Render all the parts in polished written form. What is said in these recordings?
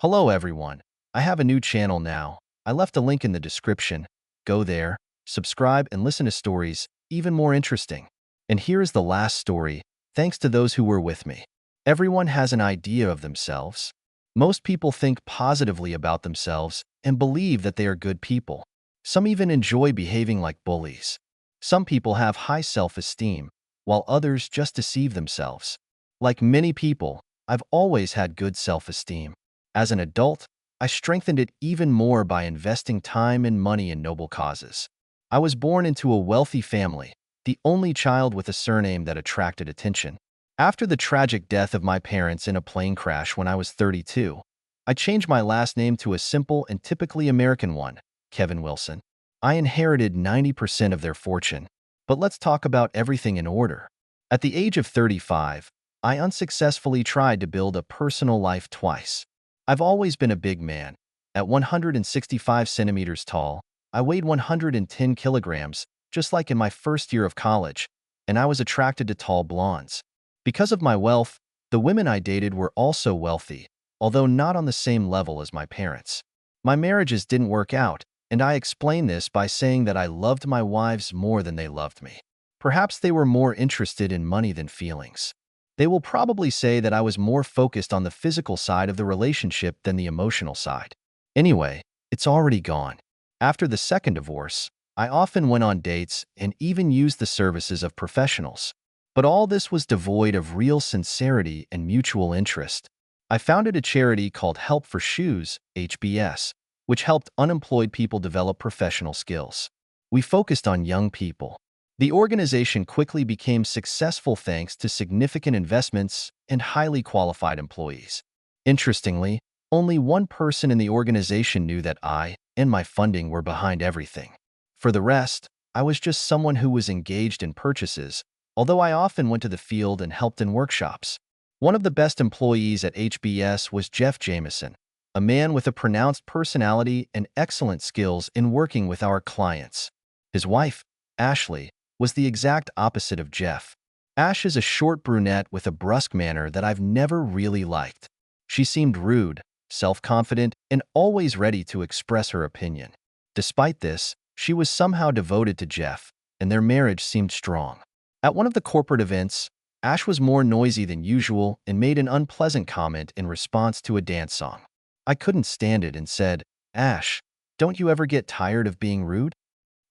Hello everyone. I have a new channel now. I left a link in the description. Go there, subscribe and listen to stories even more interesting. And here is the last story, thanks to those who were with me. Everyone has an idea of themselves. Most people think positively about themselves and believe that they are good people. Some even enjoy behaving like bullies. Some people have high self-esteem, while others just deceive themselves. Like many people, I've always had good self-esteem. As an adult, I strengthened it even more by investing time and money in noble causes. I was born into a wealthy family, the only child with a surname that attracted attention. After the tragic death of my parents in a plane crash when I was 32, I changed my last name to a simple and typically American one, Kevin Wilson. I inherited 90% of their fortune. But let's talk about everything in order. At the age of 35, I unsuccessfully tried to build a personal life twice. I've always been a big man. At 165 centimeters tall, I weighed 110 kilograms, just like in my first year of college, and I was attracted to tall blondes. Because of my wealth, the women I dated were also wealthy, although not on the same level as my parents. My marriages didn't work out, and I explain this by saying that I loved my wives more than they loved me. Perhaps they were more interested in money than feelings. They will probably say that I was more focused on the physical side of the relationship than the emotional side. Anyway, it's already gone. After the second divorce, I often went on dates and even used the services of professionals. But all this was devoid of real sincerity and mutual interest. I founded a charity called Help for Shoes, HBS, which helped unemployed people develop professional skills. We focused on young people. The organization quickly became successful thanks to significant investments and highly qualified employees. Interestingly, only one person in the organization knew that I and my funding were behind everything. For the rest, I was just someone who was engaged in purchases, although I often went to the field and helped in workshops. One of the best employees at HBS was Jeff Jameson, a man with a pronounced personality and excellent skills in working with our clients. His wife, Ashley, was the exact opposite of Jeff. Ash is a short brunette with a brusque manner that I've never really liked. She seemed rude, self-confident, and always ready to express her opinion. Despite this, she was somehow devoted to Jeff, and their marriage seemed strong. At one of the corporate events, Ash was more noisy than usual and made an unpleasant comment in response to a dance song. I couldn't stand it and said, "Ash, don't you ever get tired of being rude?"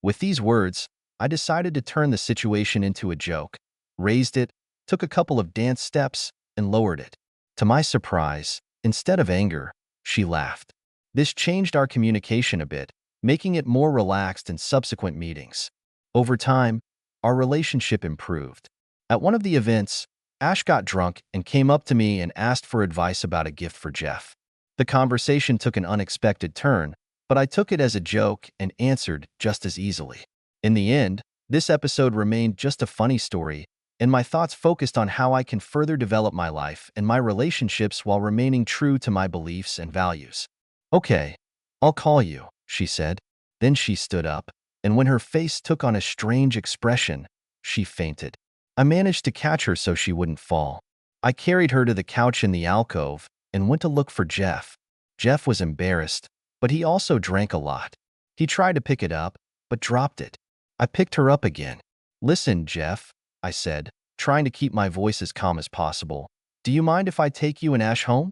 With these words, I decided to turn the situation into a joke, raised it, took a couple of dance steps, and lowered it. To my surprise, instead of anger, she laughed. This changed our communication a bit, making it more relaxed in subsequent meetings. Over time, our relationship improved. At one of the events, Ash got drunk and came up to me and asked for advice about a gift for Jeff. The conversation took an unexpected turn, but I took it as a joke and answered just as easily. In the end, this episode remained just a funny story, and my thoughts focused on how I can further develop my life and my relationships while remaining true to my beliefs and values. "Okay, I'll call you," she said. Then she stood up, and when her face took on a strange expression, she fainted. I managed to catch her so she wouldn't fall. I carried her to the couch in the alcove and went to look for Jeff. Jeff was embarrassed, but he also drank a lot. He tried to pick it up, but dropped it. I picked her up again. "Listen, Jeff," I said, trying to keep my voice as calm as possible. "Do you mind if I take you and Ash home?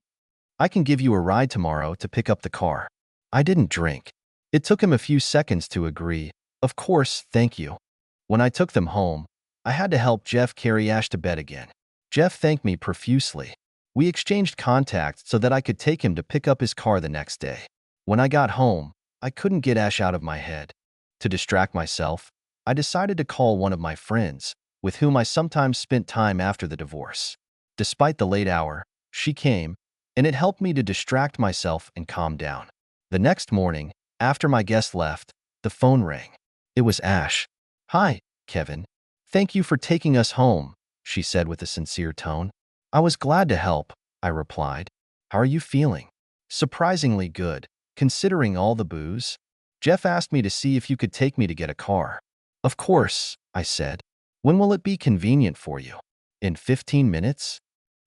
I can give you a ride tomorrow to pick up the car." I didn't drink. It took him a few seconds to agree. "Of course, thank you." When I took them home, I had to help Jeff carry Ash to bed again. Jeff thanked me profusely. We exchanged contact so that I could take him to pick up his car the next day. When I got home, I couldn't get Ash out of my head. To distract myself, I decided to call one of my friends, with whom I sometimes spent time after the divorce. Despite the late hour, she came, and it helped me to distract myself and calm down. The next morning, after my guest left, the phone rang. It was Ash. "Hi, Kevin. Thank you for taking us home," she said with a sincere tone. "I was glad to help," I replied. "How are you feeling?" "Surprisingly good, considering all the booze. Jeff asked me to see if you could take me to get a car." "Of course," I said. "When will it be convenient for you?" "In 15 minutes?"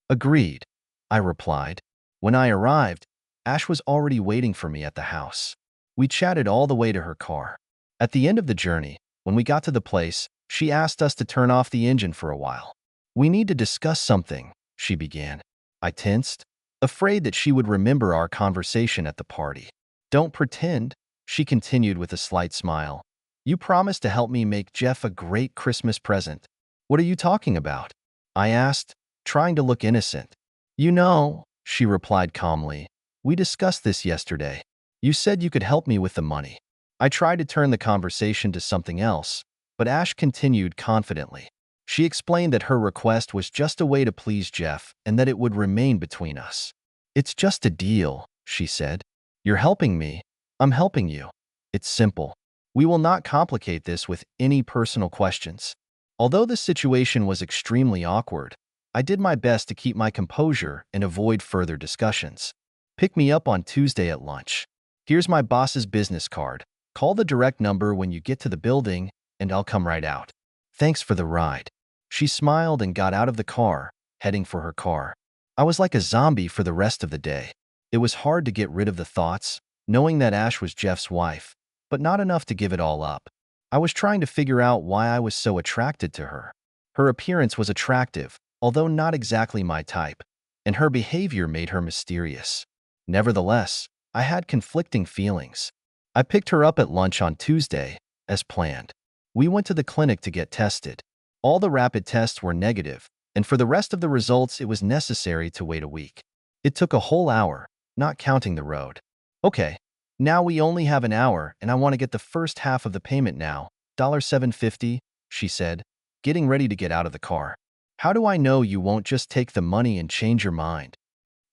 "Agreed," I replied. When I arrived, Ash was already waiting for me at the house. We chatted all the way to her car. At the end of the journey, when we got to the place, she asked us to turn off the engine for a while. "We need to discuss something," she began. I tensed, afraid that she would remember our conversation at the party. "Don't pretend," she continued with a slight smile. "You promised to help me make Jeff a great Christmas present." "What are you talking about?" I asked, trying to look innocent. "You know," she replied calmly, "we discussed this yesterday. You said you could help me with the money." I tried to turn the conversation to something else, but Ash continued confidently. She explained that her request was just a way to please Jeff and that it would remain between us. "It's just a deal," she said. "You're helping me. I'm helping you. It's simple. We will not complicate this with any personal questions." Although the situation was extremely awkward, I did my best to keep my composure and avoid further discussions. "Pick me up on Tuesday at lunch. Here's my boss's business card. Call the direct number when you get to the building, and I'll come right out. Thanks for the ride." She smiled and got out of the car, heading for her car. I was like a zombie for the rest of the day. It was hard to get rid of the thoughts, knowing that Ash was Jeff's wife, but not enough to give it all up. I was trying to figure out why I was so attracted to her. Her appearance was attractive, although not exactly my type, and her behavior made her mysterious. Nevertheless, I had conflicting feelings. I picked her up at lunch on Tuesday, as planned. We went to the clinic to get tested. All the rapid tests were negative, and for the rest of the results it was necessary to wait a week. It took a whole hour, not counting the road. "Okay, now we only have an hour and I want to get the first half of the payment now, $7.50, she said, getting ready to get out of the car. "How do I know you won't just take the money and change your mind?"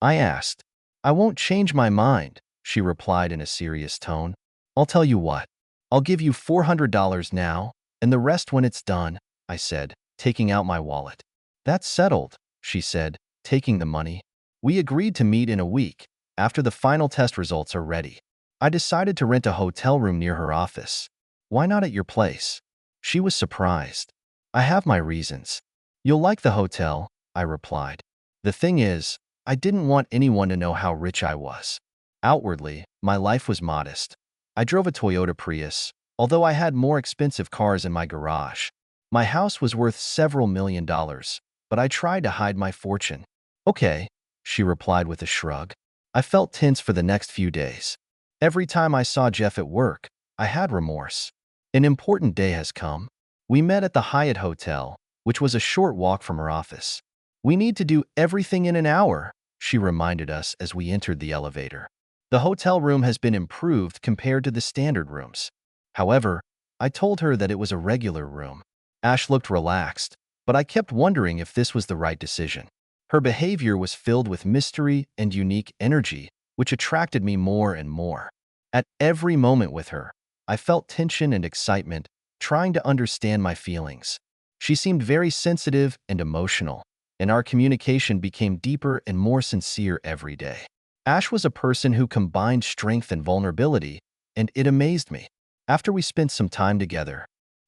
I asked. "I won't change my mind," she replied in a serious tone. "I'll tell you what. I'll give you $400 now, and the rest when it's done," I said, taking out my wallet. "That's settled," she said, taking the money. "We agreed to meet in a week, after the final test results are ready." I decided to rent a hotel room near her office. "Why not at your place?" She was surprised. "I have my reasons." "You'll like the hotel," I replied. The thing is, I didn't want anyone to know how rich I was. Outwardly, my life was modest. I drove a Toyota Prius, although I had more expensive cars in my garage. My house was worth several $1,000,000, but I tried to hide my fortune. "Okay," she replied with a shrug. I felt tense for the next few days. Every time I saw Jeff at work, I had remorse. An important day has come. We met at the Hyatt Hotel, which was a short walk from her office. "We need to do everything in an hour," she reminded us as we entered the elevator. The hotel room has been improved compared to the standard rooms. However, I told her that it was a regular room. Ash looked relaxed, but I kept wondering if this was the right decision. Her behavior was filled with mystery and unique energy, which attracted me more and more. At every moment with her, I felt tension and excitement, trying to understand my feelings. She seemed very sensitive and emotional, and our communication became deeper and more sincere every day. Ash was a person who combined strength and vulnerability, and it amazed me. After we spent some time together,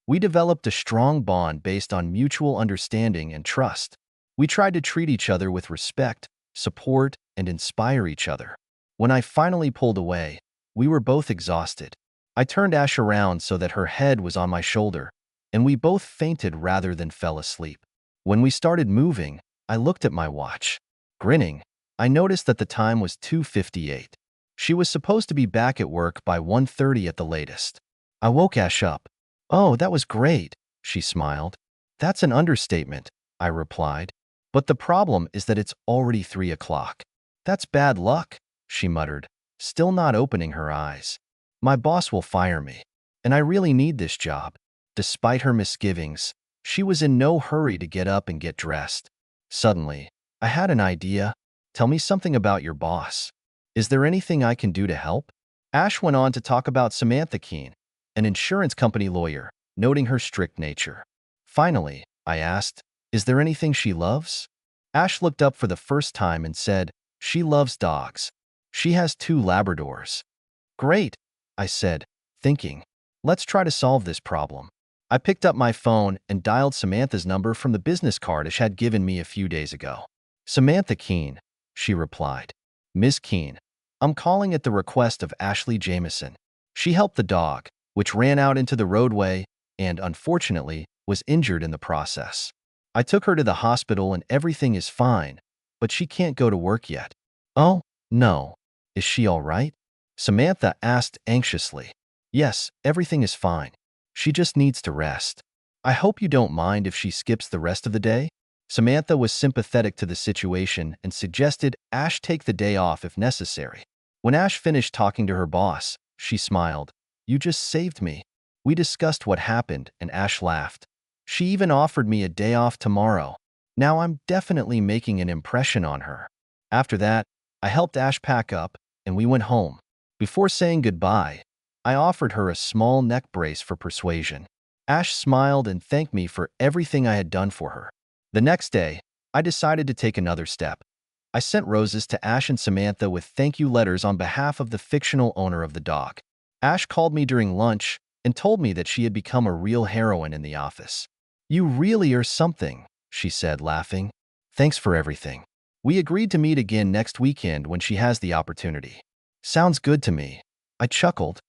we developed a strong bond based on mutual understanding and trust. We tried to treat each other with respect, support, and inspire each other. When I finally pulled away, we were both exhausted. I turned Ash around so that her head was on my shoulder, and we both fainted rather than fell asleep. When we started moving, I looked at my watch. Grinning, I noticed that the time was 2:58. She was supposed to be back at work by 1:30 at the latest. I woke Ash up. "Oh, that was great," she smiled. "That's an understatement," I replied. "But the problem is that it's already 3 o'clock. "That's bad luck," she muttered, still not opening her eyes. "My boss will fire me, and I really need this job." Despite her misgivings, she was in no hurry to get up and get dressed. Suddenly, I had an idea. "Tell me something about your boss. Is there anything I can do to help?" Ash went on to talk about Samantha Keene, an insurance company lawyer, noting her strict nature. Finally, I asked, "Is there anything she loves?" Ash looked up for the first time and said, "She loves dogs. She has 2 Labradors." "Great," I said, thinking, "let's try to solve this problem." I picked up my phone and dialed Samantha's number from the business card Ash had given me a few days ago. "Samantha Keene," she replied. "Miss Keene, I'm calling at the request of Ashley Jameson. She helped the dog, which ran out into the roadway and, unfortunately, was injured in the process. I took her to the hospital and everything is fine, but she can't go to work yet. Oh, no. Is she all right? Samantha asked anxiously. Yes, everything is fine. She just needs to rest. I hope you don't mind if she skips the rest of the day? Samantha was sympathetic to the situation and suggested Ash take the day off if necessary. When Ash finished talking to her boss, she smiled. You just saved me. We discussed what happened and Ash laughed. She even offered me a day off tomorrow. Now I'm definitely making an impression on her. After that, I helped Ash pack up and we went home. Before saying goodbye, I offered her a small neck brace for persuasion. Ash smiled and thanked me for everything I had done for her. The next day, I decided to take another step. I sent roses to Ash and Samantha with thank you letters on behalf of the fictional owner of the dog. Ash called me during lunch and told me that she had become a real heroine in the office. You really are something, she said, laughing. Thanks for everything. We agreed to meet again next weekend when she has the opportunity. Sounds good to me. I chuckled.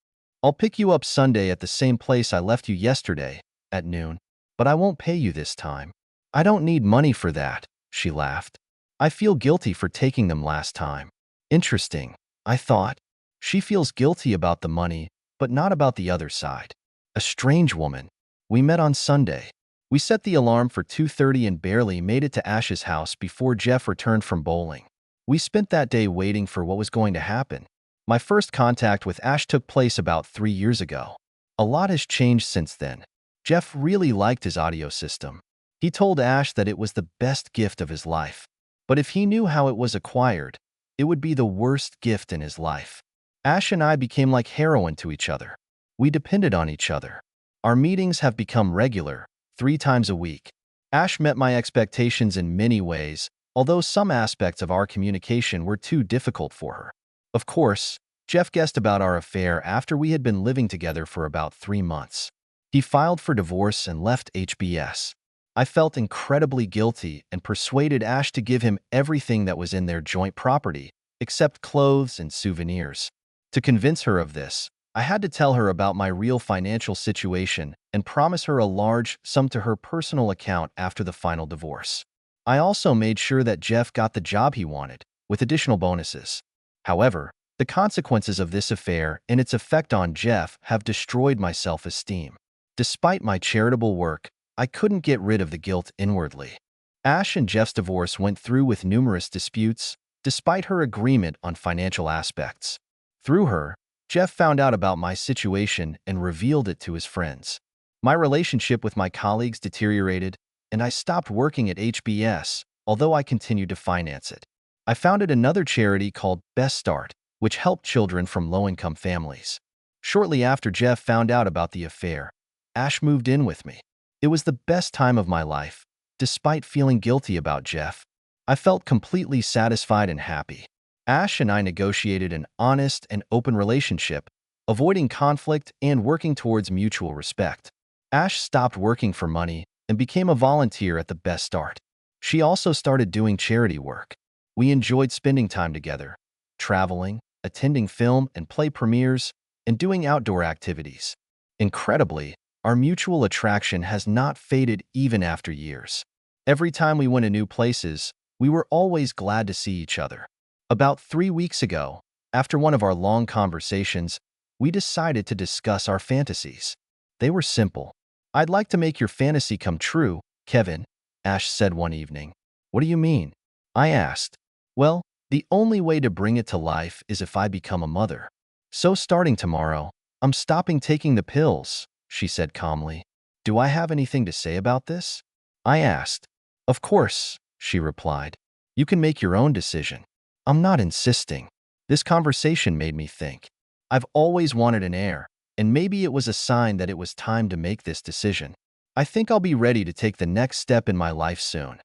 I'll pick you up Sunday at the same place I left you yesterday, at noon. But I won't pay you this time. I don't need money for that, she laughed. I feel guilty for taking them last time. Interesting, I thought. She feels guilty about the money, but not about the other side. A strange woman. We met on Sunday. We set the alarm for 2:30 and barely made it to Ash's house before Jeff returned from bowling. We spent that day waiting for what was going to happen. My first contact with Ash took place about 3 years ago. A lot has changed since then. Jeff really liked his audio system. He told Ash that it was the best gift of his life. But if he knew how it was acquired, it would be the worst gift in his life. Ash and I became like heroin to each other. We depended on each other. Our meetings have become regular, 3 times a week. Ash met my expectations in many ways, although some aspects of our communication were too difficult for her. Of course, Jeff guessed about our affair after we had been living together for about 3 months. He filed for divorce and left HBS. I felt incredibly guilty and persuaded Ash to give him everything that was in their joint property, except clothes and souvenirs. To convince her of this, I had to tell her about my real financial situation and promise her a large sum to her personal account after the final divorce. I also made sure that Jeff got the job he wanted, with additional bonuses. However, the consequences of this affair and its effect on Jeff have destroyed my self-esteem. Despite my charitable work, I couldn't get rid of the guilt inwardly. Ash and Jeff's divorce went through with numerous disputes, despite her agreement on financial aspects. Through her, Jeff found out about my situation and revealed it to his friends. My relationship with my colleagues deteriorated, and I stopped working at HBS, although I continued to finance it. I founded another charity called Best Start, which helped children from low-income families. Shortly after Jeff found out about the affair, Ash moved in with me. It was the best time of my life. Despite feeling guilty about Jeff, I felt completely satisfied and happy. Ash and I negotiated an honest and open relationship, avoiding conflict and working towards mutual respect. Ash stopped working for money and became a volunteer at the Best Start. She also started doing charity work. We enjoyed spending time together, traveling, attending film and play premieres, and doing outdoor activities. Incredibly, our mutual attraction has not faded even after years. Every time we went to new places, we were always glad to see each other. About 3 weeks ago, after one of our long conversations, we decided to discuss our fantasies. They were simple. I'd like to make your fantasy come true, Kevin, Ash said one evening. What do you mean? I asked. Well, the only way to bring it to life is if I become a mother. So starting tomorrow, I'm stopping taking the pills, she said calmly. Do I have anything to say about this? I asked. Of course, she replied. You can make your own decision. I'm not insisting. This conversation made me think. I've always wanted an heir, and maybe it was a sign that it was time to make this decision. I think I'll be ready to take the next step in my life soon.